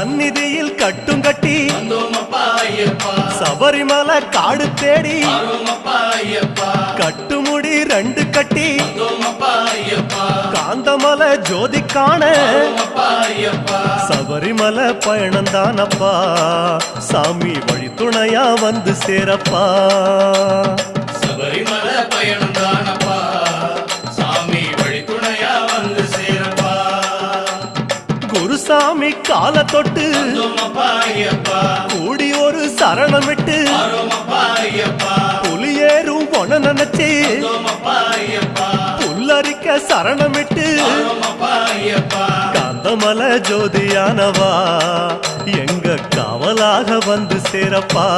சந்நிதியில் கட்டும் கட்டி சபரிமலை காடு தேடி கட்டுமுடி 2 கட்டி காந்தமலை ஜோதி காண சபரிமலை பயணந்தானப்பா சாமி வழி துணையா வந்து சேரப்பா சபரிமலை பயணந்தானப்பா சாமி வழி துணையா வந்து சேரப்பா குருசாமி கால தொட்டு கூடி ஒரு சரணமிட்டு புலியேறும் பொன நினைச்சு புல்லரிக்க சரணமிட்டு காந்தமலை ஜோதியானவா எங்க காவலாக வந்து சேரப்பா